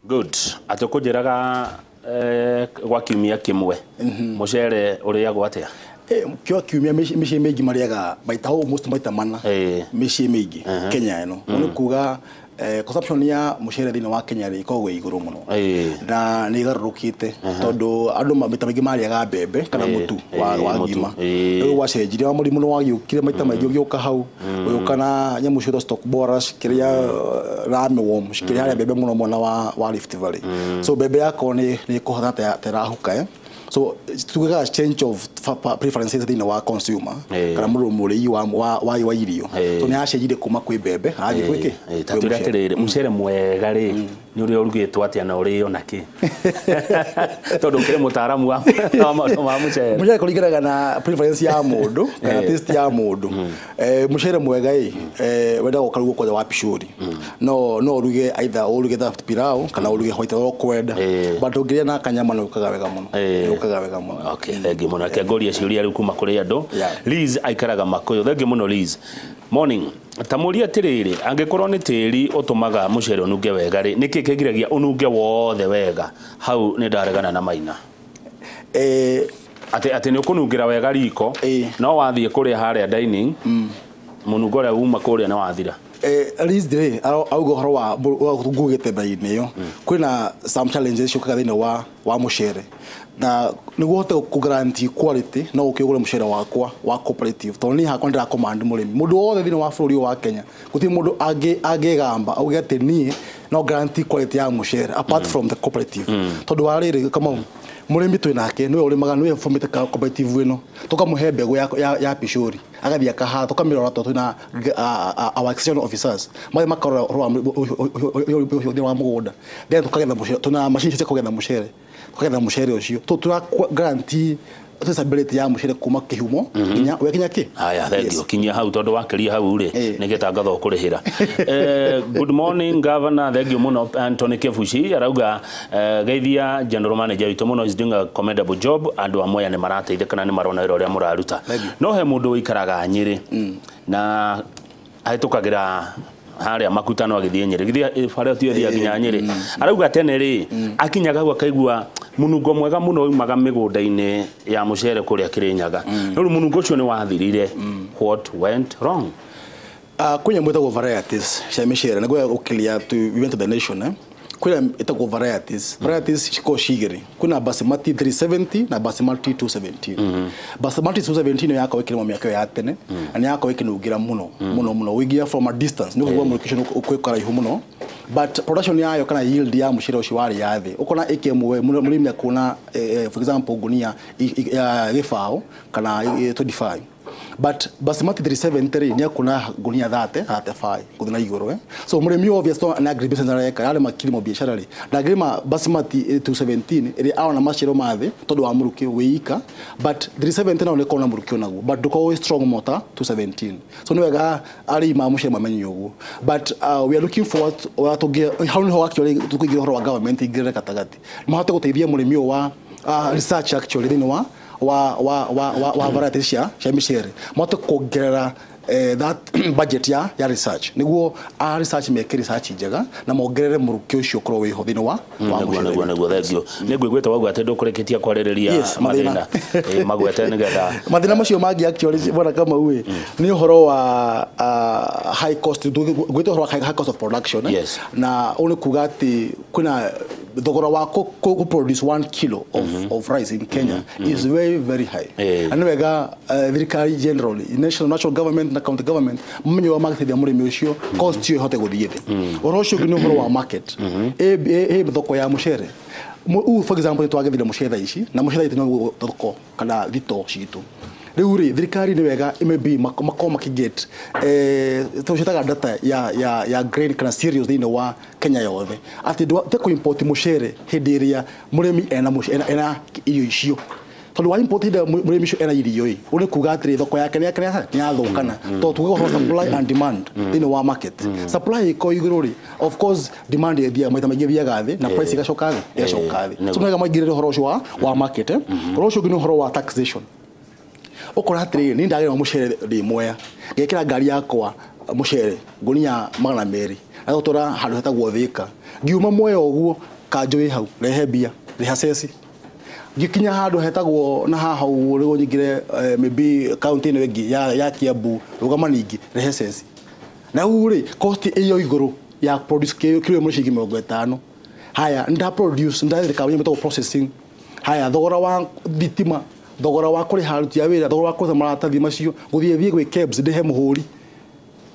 Good. Atukujiraga gwa kiumia kimwe. Mucere uriagwo atia? Kyo kiumia mici mingi mariaga maita almost maita mana. Mici mingi Kenya ino. Ono kuga consumption ya mucere thini wa Kenya ri ko iguru muno. Na ni garukite tondu andu maita mingi mariaga mbembe kana mutu wa ngima. Riu wacenjire wa muri muno wagiukire maita maingi ugiuka hau. Uyukana nyamu cio stock boras kiria rame wom kiria mbembe muno mona wa Rift Valley. So mbembe yako ni kuhotha terahuka So tugaga change of preferences thina wa consumer kana muri wa irio. So ni acenjire kuma kwi mbembe aje gwiki tatwira tirire mucere mwega ri ni uri urugitwo atia na uri ona ki tondu kire mutaramu wa mucere mucere kuringanaga na preference ya mundu kana taste ya mundu mucere mwega wenda gukarugo kwa wa pishori no uruge either uruge that pilau kana uruge white roll kwenda but ugiria na kanyama no ukaga wega muno ukagawega muno. Okay, thank you muno. Kegoria ciuria riu kuma kuri andu. Liz aikaraga Makuyu. Thank you muno Liz. Morning. Tamuria tiriri angikorwo ni tiri utumaga mucere ununge wega ri niki kigiragia ununge wothe wega hau ni ndaregana na Maina. Ati ni ukunungira wega riko no wathie kuria haria dining munungo ria uma kuria na wathira. Liz dire augo horo wa gugite baine yo kwina some challenges shuka thine wa mucere na niguo te ku guarantee quality no ukigura mucere wakwa wa cooperative to ni hakwa ndira command murimi mundu wothe thine wa bururi wa Kenya guti mundu agegamba auge ati ni no guarantee quality ya mucere apart from the cooperative tondu wariri kama murimi twinake niwe uri maganu we fomite ka cooperative ino tukamuhe mbegu ya pishori agathia kaha tukamirora to tuna our extension officers makarora wa mugunda then tukagetha mucere tuna machine cia kugetha mucere ucio tuna guarantee traceability ya mucere kuma kihumo kinya we kinya ki aya thank you kinya hau tondu wakiria hau ri nigitangatho kurihira good morning governor thank you muno Anthony Kefushi arauga geithia general manager witu muno is doing a commendable job andu amwe ni marateithikana ni marona wira uria muraruta no he mundu wikaraga Nyeri na ahitukagira haria makutano agithie Nyeri githia faria tiyo ginya Nyeri arauga tene ri akinyaga gwa kaigua munungo mwega muno umaga migunda-ini ya mucere kuria Kirinyaga no munungo ucio ni wathirire what went wrong kunya mwetagwo varieties cia micere niguo ukilia we went to the nation kuna itagwo varieties ciko cigiri kuna basmati 370 na basmati 217 basmati 217 yako wekire miaka ya tene ani yako wekinugira muno wigia from a distance niguo communication ukwekara ihu muno but production yayo kana yield ya mucere ucio wari yathi ukona ikemwe murimi akuna for example gunia ya gifao kana 25 but basmati 373 ni akuna gunia 35 kuthina iguru so murimi obviously na agribusiness areka yale makilimo biashara ri na grima basmati 217 ri aona machero mathi tondu wa muruki wiika but 370 na oneka ona muruki onaguo but duko strong motor 217 so ni wega ari ma muchere mamenyo uguo but we are looking forward to get how no actually tukigira horo wa government igire katagati mahote guteithia murimi wa research actually thini wa varieties cia micere moto kuongerera that budget ya research niguo research make research njega na mongerere muruki ucio kro wi hothini wa niguo thengio niguigweta wagu ate ndukureketia kwarereria mathina magwete nigetha mathina macio mangi actually bona kama uwe ni uhoro wa high cost gweta uhoro wa high cost of production na uni kugati kuna thogora wa ko produce 1 kilo of rice in Kenya is very high and wega thirikari generally national government na county government mmenye wa market ya murimi ucio cost yo hote guthie oro ucio ni uhoro wa market thoko ya mucere for example twagethire mucere ici na mucere itino thoko kana thito citu riu ri thirikari ni wega maybe makoma kiget tushitaga data ya grain kana cereals thini wa Kenya yothe ati te ku import mucere hindiria murimi ena irio icio tondu wa import murimi icio ena irio uri kuga atiri thoko yake ni yathukana to tugo supply and demand thini wa market supply iko iguru ri of course demand ithia maita maingi thiaga thi na price igacoka thi so mega magirire horo ucio wa market horo ucio ni horo wa taxation ukora atiri ni ndagire mucere rimwe gekira ngari yakwa mucere gunia 200 agotora handu hetagwo Thika ngiuma moyo uguo kanjo ĩ hau rehe mbia reha ceci gikinya handu hetagwo na haha uguo nyingire maybe county ino ingi ya Kiambu rugama ningi rehe ceci na uri cost iyo iguru ya produce kilo mshiki 50 haya nda produce nda kawenye mto processing haya thogora wa thitima thogora wa kuri haruti ya wira thogora wa kuri maratathi macio guthie gwe kebs ndihe muhuri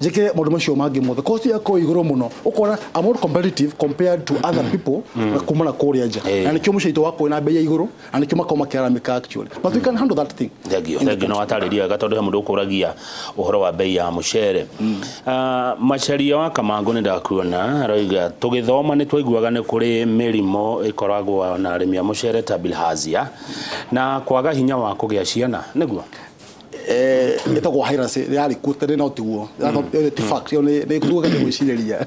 jike maundu macio mangi mothe cost yako iguru muno ukora I'm more competitive compared to other people kumana kuria nja na nikyo mushito wako ina bei ya iguru na nikyo makoma kiaramika actually but we can handle that thing thegio no atariria gatondu he mundu ukuragia uhoro wa bei ya mucere macharia wa Kamango ni ndakuona aroiga tugithoma ni twaiguaga ni kuri mirimo ikoragwo na arimi a mucere ta bilharzia na kwaga hinya wa kugia ciana niguo etagwo hairase yari kutere na tiguo the fact ne kutuga ni gwicireria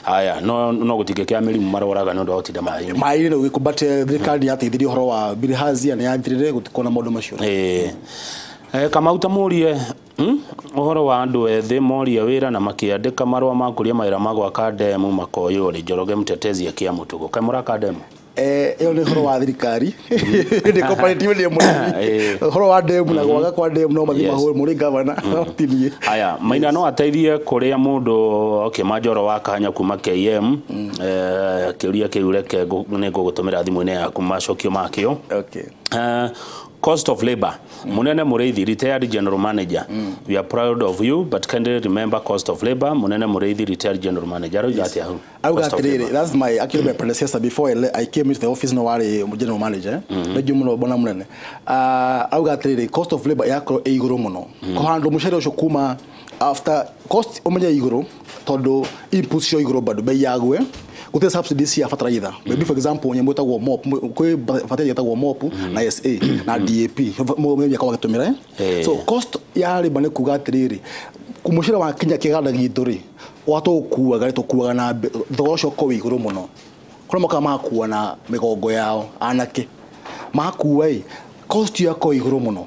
haya no gutige kia mirimu maroraga no ndotinda mai no gikubate thirikari yateithirie horo wa bilharzia ne yathirire gutikona maundu macio kama utamurie uhoro wa andu ethĩ moria wĩra na makiandĩka marũa ma kũria mawĩra ma gwaka ndemu makoywo rĩ Njoroge Mũtetezi akia Mũtugo kaĩ mũraka ndemu yo ni horo wa thirikari ni cooperative ni mũrĩmi horo wa ndemu na gwaka kwa ndemu no mathima horo muri governor tinie haya Maina no ateithie kuria mũndũ okay Manjoro wa Kanya kuma KM kĩũria kĩu reke nĩ ngũgũtũmĩra thimũ-inĩ yaku macokio makĩo okay cost of labor Munene Mureithi retired general manager we are proud of you but kindly remember cost of labor Munene Mureithi retired general manager that's my actually my predecessor before I came into the office no wari general manager na jumuno bona munene cost of labor yako iguru muno ko handle muchere ucio kuma after cost omenye iguru todo input cio iguru bado bei yagwe gute subsidies ya fertilizer maybe for example nyambo tagwo mop kwe fertilizer tagwo mop na SA na DAP mo kwa gatumira so cost ya riba ne kuga atiriri kumushira wa Kenya kiganda gitu ri wato kuwa gari to kuwa na thogosho ko iguru muno kono moka makuwa na migongo yao anake makuwa cost yako iguru muno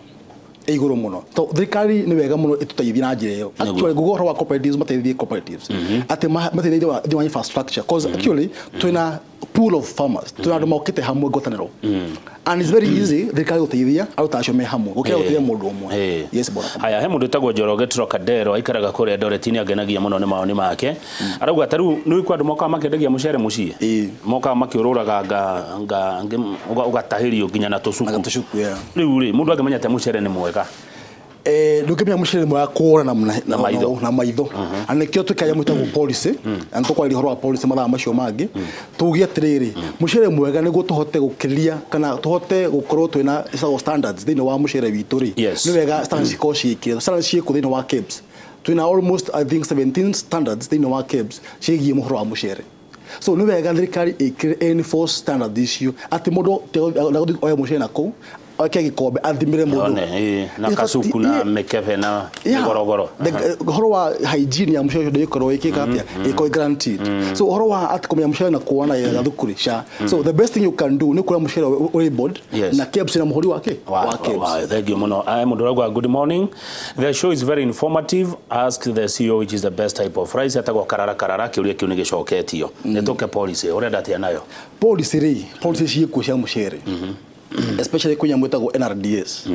iguru muno to thirikari ni wega muno ituteithia na njira iyo actually gugoro wa cooperatives mateithie cooperatives ate mateithie wa infrastructure cause actually twina pool of farmers twina mokite hamwe gotanero and it's very easy thirikari guteithia au tacio me hamwe gukira guteithia mundu umwe yes bora haya he mundu tagwo Njoroge Kadero aikaraga kuri Eldoret ni agenagia muno ni maoni make arauga taru ni kwa andu moka makendagia mucere mucie moka makiururaga nga ugatahirio nginya na tucuku riu ri mundu angemenya te mucere ni mwega ndukimya mucere mwa kora na maitho anekio tukaya mutago policy antoko ali horo wa policy mathaa macio mangi tugie atiriri mucere mwega ni gutuhote gukiria kana tuhote gukorwo twina standards thini wa mucere witu ri ni wega standards ko ciikira standards ciiku thini wa KEBS twina almost I think 17 standards thini wa KEBS ciigie muhoro wa mucere so ni wega thirikari enforce standards icio ati mundu oya mucere nako okay gikombe athimire mundu na kasuku na mekebe na gorogoro horo wa hygiene ya mucere ndikoro ikika atia iko guaranteed so horo wa atikomya mucere na kuona ya thukuri sha so the best thing you can do ni kula mucere we board na KEBS na muhuri wake wa KEBS thank you muno I am Ndoragwa good morning the show is very informative ask the CEO which is the best type of rice atagwa karara kiuria kiu ni gicoketio nitoke policy urenda atia nayo policy ciiku cia mucere especially kwenye mwetago NRDS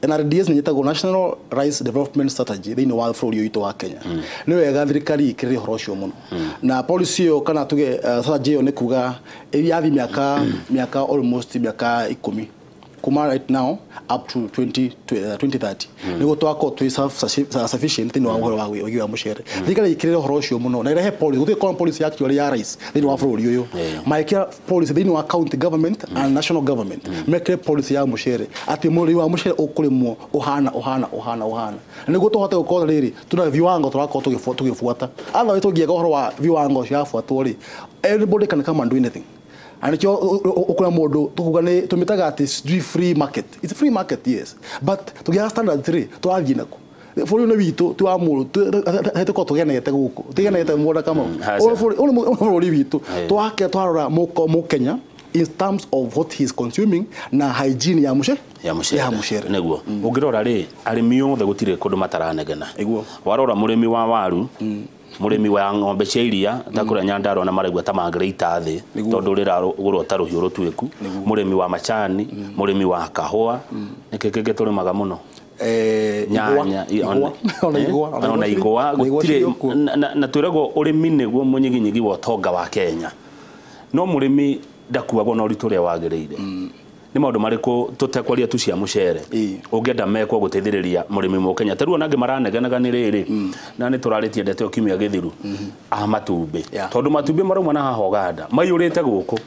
NRDS ni nyetago National Rice Development Strategy thini wa bũrũri witu wa Kenya ni wega thirikari ikire horo cio muno na policy yo kana tuge strategy yo ni kuga yathi miaka almost miaka 10 kuma right now up to 2030 nigo twako twi sufficient thini wa horo wa wigi wa mucere thirikari ikire horo cio muno na irehe policy guthi kon policy actually ya rice thini wa bũrũri uyu maikia policy thini wa county government and national government make policy ya mucere ati muri wa mucere ukurimwo uhana nigo tuhote gukora riri tuna viwango twako tugifuata otherwise tungiega horo wa viwango cia fuatwo ri everybody can come and do anything anakyo ukula mundu tukuga ni tumitaga ati free market it's a free market yes but tugia standard 3 twathie nako for no witu tu amuru hete ko tugenete guku tugenete muda kama for witu twake twarora mu Kenya in terms of what he is consuming na hygiene ya mucere neguo ungirora ri arimi othe gutire kundu mataranegena warora murimi wa waru murimi wa ng'ombe cia iria takura Nyandarua na maregwa ta mangreita thi tondu rira gurwo ta ruhiu rutweku murimi wa macani murimi wa kahua nikeke turimaga muno nyanya ona igwa gutire na twiragwo urimi niguo munyiginyigi wa tonga wa Kenya no murimi ndakuagwo na uritu ria wagiriire ni maundu mariku tutekwaria tu cia mucere ungenda mekwo guteithiriria murimi mu Kenya taruo nange maraneganaga ni riri na ni turaritie ndete okimia githiru matumbi tondu matumbi marumwa na haha Uganda maiyurite guku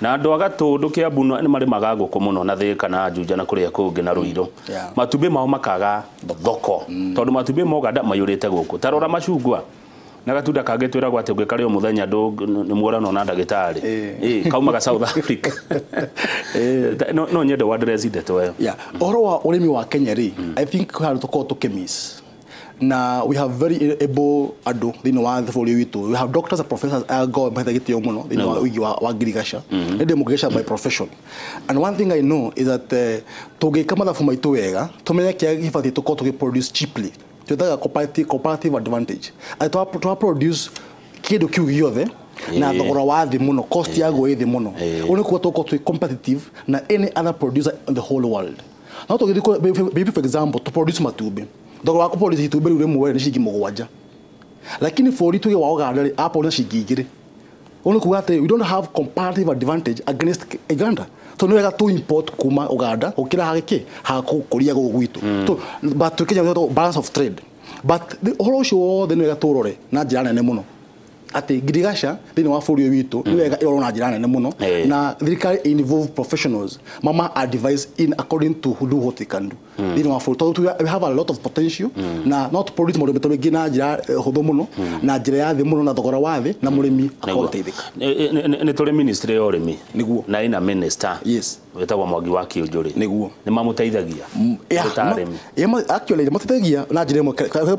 na andu agatundu Kiambu ni marimaga guku muno na Thika na Juja na kuria kungi na Ruiru matumbi mao makaga thoko tondu matumbi mo Uganda maiyurite guku tarora macungwa na gatunda kage twiragwo ati ungikari o muthenya ni muorano na ndagitari kaumaga South Africa no nyende wa address ndeto wewe oro wa urimi wa Kenya ri I think we have to call to chemists na we have very able ado thino wa thifuri witu we have doctors and professors go by the gitio muno thino wa agriculture ende mugesha by profession and one thing I know is that tugika mathafu maitu wega tumenye kia gifati to produce cheaply tudaga cooperative advantage to produce kido kiu giothe na thogora wa thi muno cost yago ithi muno uni kuwa to competitive na any other producer in the whole world now to give for example to produce matumbi thogora wa produce itumbi ure muwe ni shigi mugwanja lakini for itu wa Uganda apo na shigi igire uni kuwa we don't have comparative advantage against Uganda so no wega to import kuma Uganda okira hagike hakukuria go gwitu to but to Kenya to balance of trade but the whole show the no wega to rore na jirana ne muno ati girigasha thini wa bũrũri witu ni wega irona njira nene muno na thirikari involve professionals mama advise in according to who do what they can do thini wa bũrũri we have a lot of potential na not produce more beto gina njira huthu muno na njira ya thi muno na thogora wa thi na murimi akoteithika ni tuli ministry ya urimi niguo na ina minister wetagwo Mwangi wa Kiunjuri niguo ni mamuteithagia actually mamuteithagia na njira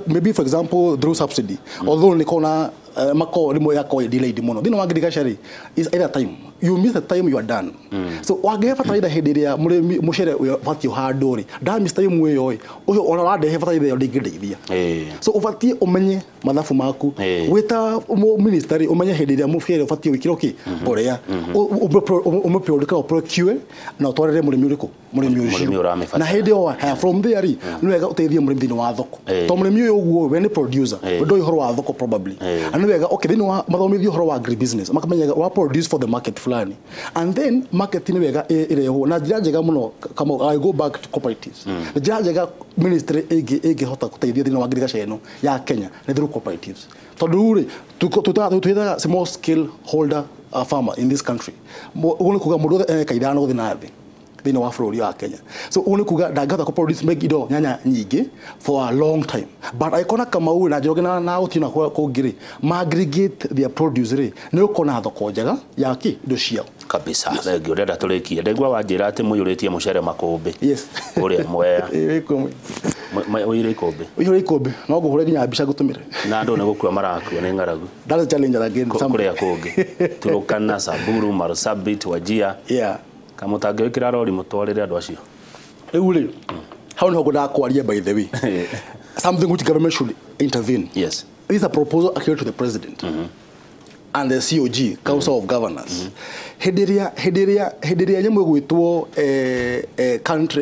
maybe for example through subsidy although ni kona mako limo yako delayed muno thino wa agriculture is either time you miss the time you are done so wagefa taida hediria muchere fati handori da miss time weyo uyo ona wade hefa taida ndigithia so ufati umenye mathafu maku wita ministry umenye hediria muchere fati wikiro ki borea umuproduce procure na utwarire murimi uriko murimi na hedio from there no wega uteithie murimi thino wa thoko to murimi uyo uguo we ni producer ndo ihoro wa thoko probably and wega okay thino wa mathomithio horo wa agribusiness makamenya wa produce for the market fulani and then market ni wega ireho na njira njega muno kama I go back to cooperatives njira njega ministry ege hota kuteithia thino wa agriculture eno ya Kenya ni through cooperatives tondu ri tutithaga small scale holder farmer in this country uni kuga mundu kaidano guthi na thi thino wa bũrũri wa Kenya so uni kuga ndangata ko produce make ido nyanya nyingi for a long time but I kona kama u na jogena na utina ko ngiri aggregate their produce ri ni ukona thoko njega ya ki indo ciao kabisa thengio ndenda turikie ndegwa wanjira ati muyuritie mucere makumbi uria mwea uyire ikumbi no guhure ginya mbica gutumire na andu ne gukua marakua ni ngaragu that is challenge again kuria kungi Turukana Samburu Marsabit Wajia kamutange wikira rori mutwarire andu acio riu ri how no goda kwaria by the way something which government should intervene this is a proposal according to the president and the COG Council of Governors hediria nyamwe gwitwo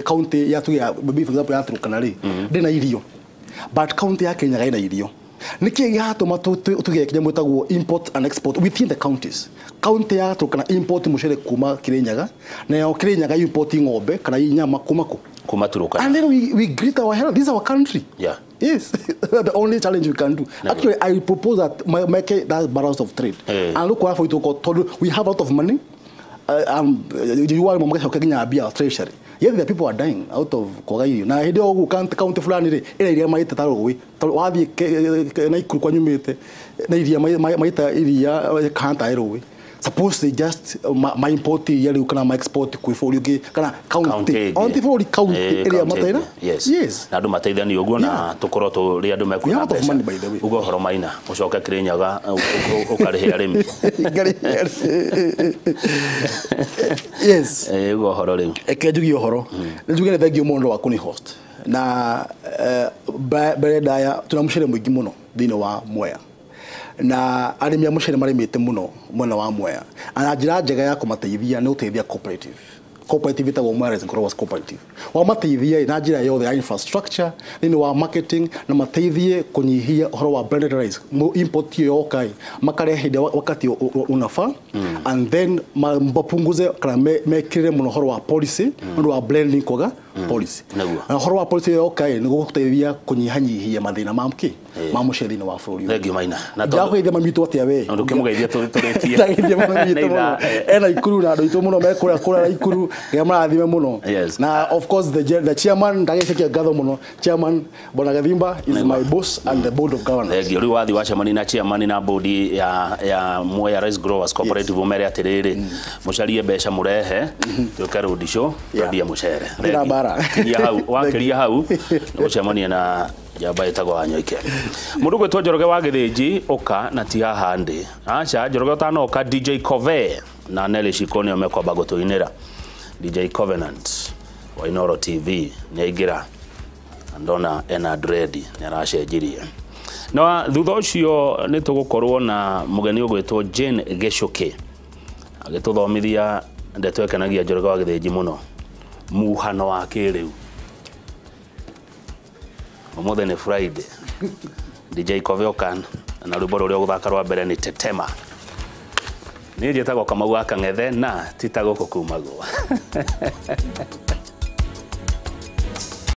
county ya tuya maybe for example ya Turukana ri ndina irio but county ya Kenya gaina irio niki gatuma tuge nyamwe tagwo import and export within the counties county ya Turukana import mucere kuma Kirinyaga na yo Kirinyaga import ng'ombe kana nyama kuma Turukana and then we greet our health. This is our country. Yes, the only challenge we can do. Actually, I propose that make that balance of trade. And look what we have a lot of money. You want to Kenya be our treasury. Yes, the people are dying out of Kogai. Now, he do county fulani area maita tarowe. Wadi na ikuru kwa nyumete. Na area maita area kanta aerowe. Suppose they just my import yali ukana my export kuiforuge kana county only for the county area mataira yes na ndu mateithani uguo na tukoro to ri andu mekuna ugo horo maina ucoka Kirinyaga ukarihe arimi yes ugo horo riu ekejugi horo njuge thengio mundo waku ni host na bere daya tunamushire mwingi muno thini wa Mwea na arimi a mucere marimite muno mwena wa Mwea ana njira njega ya kumateithia ni uteithia cooperative ita Mwea Rising Growers Cooperative wa mateithia na njira yothe ya infrastructure ni wa marketing na mateithie kunyihia uhoro wa blended rice import yokai makarehe wakati unafa and then mapunguze kana mekire muno uhoro wa policy ndo wa blending koga policy na uhoro wa policy yokai ni guteithia kunyihanyihia mathina mamki mamucere ni wa bũrũri thengiũ Maina na njakwithia mamitu atia we ndo kimugeithia tũretie njakwithia mamitu ena ikuru na andũ itu muno mekũra ikuru ya marathime muno na of course the chairman ndagĩcokia ngatho muno chairman Bwana Gathimba is my boss and the board of governors thengiũ rĩu wathi wacemani na chairman na board ya Mwea Rice Growers Cooperative umere atiriri mucarie mbeca murehe tuke road show ndia mucere ya hau wakiria hau gucemania na jamba itago Wanyoike mundu gwetwo Njoroge wa Githĩnji oka na ti haha ndi acha Njoroge tano oka DJ Cove na Nelly Shikoni omekwamba gutuinira DJ Covenant wa Inoro TV nyaingira ndona ena dread ni aracenjirie no thutha ucio ni tugukorwo na mugeni ugwetwo Jane Geshoke agituthomithia ndetwekenagia Njoroge wa Githĩnji muno muhano wa kiriu omothe ni Friday DJ Cove okan na rwimbo ruria guthaka rwa mbere ni Tetema ni njĩtagwo Kamau Akang'ethe na titago kukumagwo